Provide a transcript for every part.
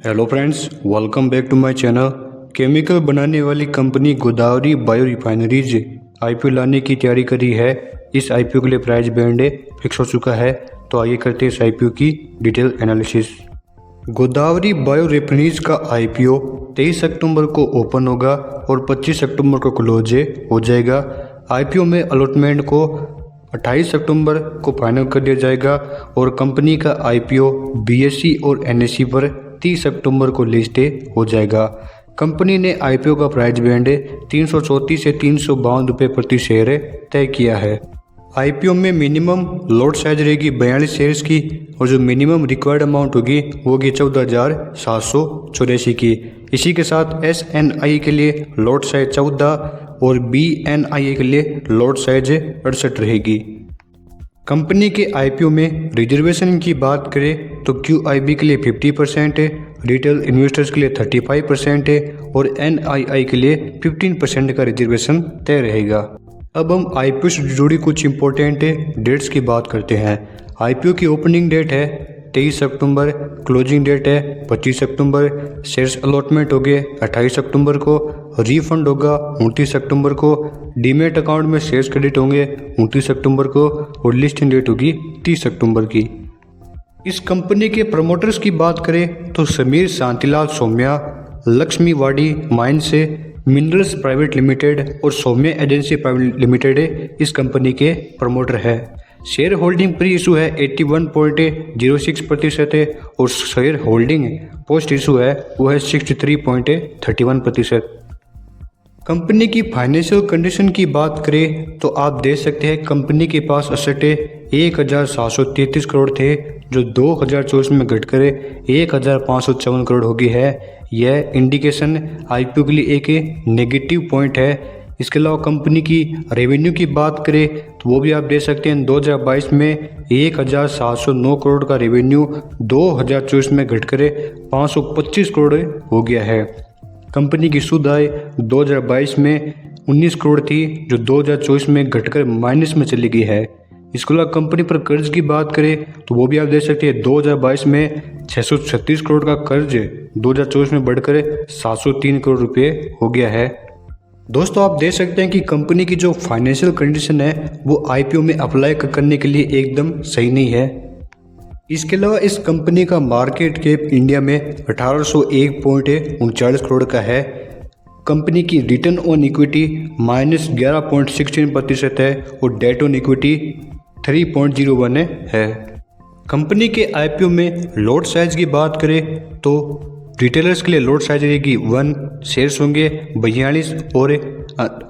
Hello friends, welcome back to my channel. Chemical बनाने वाली company Godavari bio refineries IPO लाने की तैयारी करी है। इस आईपीओ के लिए प्राइस बैंड फिक्स हो चुका है। तो आइए करते हैं इस आईपीओ की detail analysis. Godavari bio refineries का आईपीओ 23 अक्टूबर को ओपन होगा और 25 अक्टूबर को क्लोज हो जाएगा। आईपीओ में अलॉटमेंट को 28 अक्टूबर को फाइनल कर दिया जाएगा और कंपनी का आईपीओ बीएसई और एनएसई पर 30 अक्टूबर को लिस्ट हो जाएगा। कंपनी ने आईपीओ का प्राइस बैंड 334 से 352 रुपये प्रति शेयर तय किया है। आईपीओ में मिनिमम लॉट साइज रहेगी 42 शेयर्स की और जो मिनिमम रिक्वायर्ड अमाउंट होगी वो होगी 14,784 की। इसी के साथ एसएनआई के लिए लॉट साइज 14 और बीएनआई के लिए लॉट साइज 68 रहेगी। कंपनी के आईपीओ में रिजर्वेशन की बात करें तो क्यूआईबी के लिए 50% है, रिटेल इन्वेस्टर्स के लिए 35% है और एनआईआई के लिए 15% का रिजर्वेशन तय रहेगा। अब हम आईपीओ से जुड़ी कुछ इंपॉर्टेंट डेट्स की बात करते हैं। आईपीओ की ओपनिंग डेट है 23 अक्टूबर, क्लोजिंग डेट है 25 अक्टूबर, शेयर्स अलॉटमेंट हो गए 28 अक्टूबर को, रीफंड होगा 29 अक्टूबर को, डीमेट अकाउंट में शेयर्स क्रेडिट होंगे 29 अक्टूबर को और लिस्टिंग डेट होगी 30 अक्टूबर की। इस कंपनी के प्रमोटर्स की बात करें तो समीर शांतिलाल सोम्या लक्ष्मी वाड़ी माइन से मिनरल्स प्राइवेट लिमिटेड और सौम्या एजेंसी प्राइवेट लिमिटेड इस कंपनी के प्रमोटर है। शेयर होल्डिंग प्री इशू है 81.06% है और शेयर होल्डिंग पोस्ट इशू है वो है 63.31%। कंपनी की फाइनेंशियल कंडीशन की बात करें तो आप देख सकते हैं कंपनी के पास असेट 1,733 करोड़ थे जो 2024 में घटकर 1,554 करोड़ हो गई है। यह इंडिकेशन आईपीओ के लिए एक नेगेटिव पॉइंट है। इसके अलावा कंपनी की रेवेन्यू की बात करें तो वो भी आप देख सकते हैं 2022 में 1,709 करोड़ का रेवेन्यू 2024 में घटकर 525 करोड़ हो गया है। कंपनी की शुद्ध आय 2022 में 19 करोड़ थी जो 2024 में घटकर माइनस में चली गई है। इसके अलावा कंपनी पर कर्ज की बात करें तो वो भी आप देख सकते हैं 2022 में 636 करोड़ का कर्ज 2024 में बढ़कर 703 करोड़ रुपए हो गया है। दोस्तों आप देख सकते हैं कि कंपनी की जो फाइनेंशियल कंडीशन है वो आईपीओ में अप्लाई करने के लिए एकदम सही नहीं है। इसके अलावा इस कंपनी का मार्केट कैप इंडिया में 1801.39 करोड़ का है। कंपनी की रिटर्न ऑन इक्विटी -11.16% है और डेट ऑन इक्विटी 3.01 है। कंपनी के आईपीओ में लॉट साइज की बात करें तो रिटेलर्स के लिए लॉट साइज रहेगी 1, शेयर्स होंगे 42 और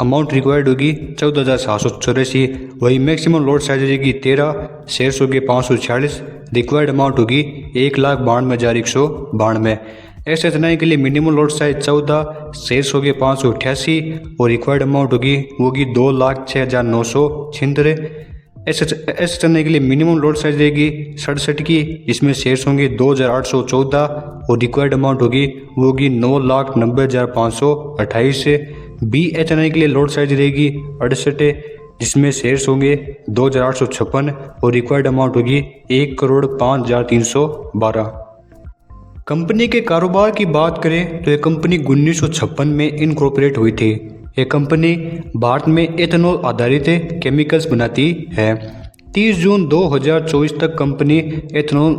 अमाउंट रिक्वायर्ड होगी 14,784। वही मैक्सिमम लॉट साइज रहेगी 13, शेयर्स होंगे 546, रिक्वायर्ड अमाउंट होगी 1,92,192। एसएचएनआई के लिए मिनिमम लॉट साइज 14, शेयर्स होंगे 588 और रिक्वायर्ड अमाउंट होगी 2,06,976। एसएचएनआई के लिए मिनिमम लॉट साइज रहेगी 67 की, इसमें शेयर्स होंगे 2,814 और रिक्वायर्ड अमाउंट होगी 9,90,528। बीएचएनआई के लिए लॉट साइज रहेगी 68 जिसमें शेयर्स होंगे 2,856 और रिक्वायर्ड अमाउंट होगी 1,05,312। कंपनी के कारोबार की बात करें तो यह कंपनी 1956 में इनकॉर्पोरेट हुई थी। यह कंपनी भारत में एथेनॉल आधारित केमिकल्स बनाती है। 30 जून 2024 तक कंपनी एथेनॉल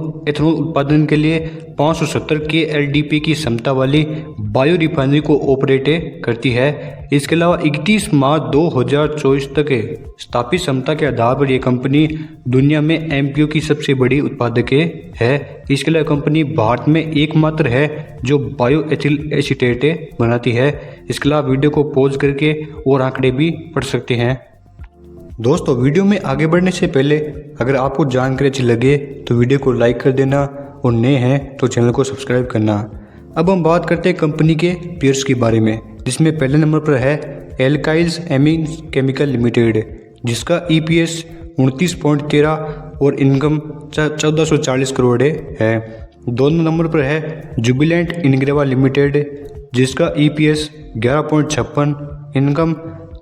उत्पादन के लिए 570 KLDP की क्षमता वाली बायो रिफाइनरी को ऑपरेट करती है। इसके अलावा 31 मार्च 2024 तक स्थापित क्षमता के आधार पर यह कंपनी दुनिया में एमपीओ की सबसे बड़ी उत्पादक है। इसके अलावा कंपनी भारत में एकमात्र है जो बायो एथिल एसीटेट बनाती है। इसके अलावा वीडियो को पॉज करके और आंकड़े भी पढ़ सकते हैं। दोस्तों वीडियो में आगे बढ़ने से पहले अगर आपको जानकारी अच्छी लगे तो वीडियो को लाइक कर देना और नए हैं तो चैनल को सब्सक्राइब करना। अब हम बात करते हैं कंपनी के पेयर्स के बारे में, जिसमें पहले नंबर पर है एल्काइल्स एमीन्स केमिकल लिमिटेड जिसका ईपीएस 29.13 और इनकम 1440 करोड़ है। दोनों नंबर पर है जुबिलेंट इनग्रेवा लिमिटेड जिसका ईपीएस 11.56, इनकम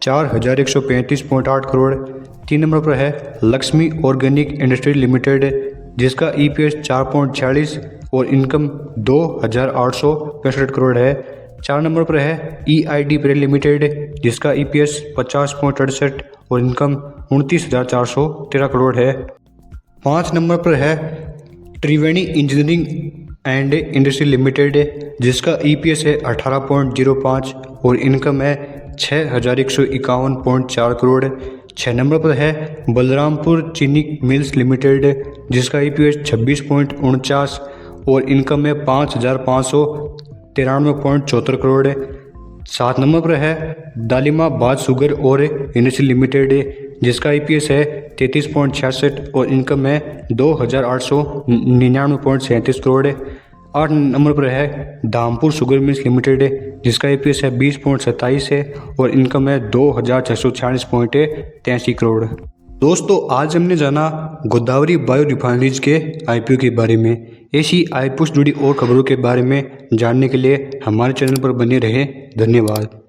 4,135.8 करोड़। 3 नंबर पर है लक्ष्मी ऑर्गेनिक इंडस्ट्री लिमिटेड जिसका ईपीएस 4.46, और इनकम 2,865 करोड़ है। 4 नंबर पर है EID प्रे लिमिटेड जिसका EPS 50.68 और इनकम 29,413 करोड़ है। 5 नंबर पर है त्रिवेणी इंजीनियरिंग एंड इंडस्ट्री लिमिटेड जिसका EPS है 18.05 और इनकम है 6,151.4 करोड़। 6 नंबर पर है बलरामपुर चीनी मिल्स लिमिटेड जिसका EPS 26.49 और इनकम है 5,593.74 करोड़। 7 नंबर पर है दालिमाबाद शुगर और इंडस्ट्री लिमिटेड जिसका EPS है 33.66 और इनकम है 2,899.37 करोड़। 8 नंबर पर है धामपुर शुगर मिल्स लिमिटेड जिसका EPS है 20.27 है और इनकम है 2,646.83 करोड़। दोस्तों आज हमने जाना गोदावरी बायो रिफाइनरीज के IPO के बारे में। ऐसी IPO से जुड़ी और खबरों के बारे में जानने के लिए हमारे चैनल पर बने रहें। धन्यवाद।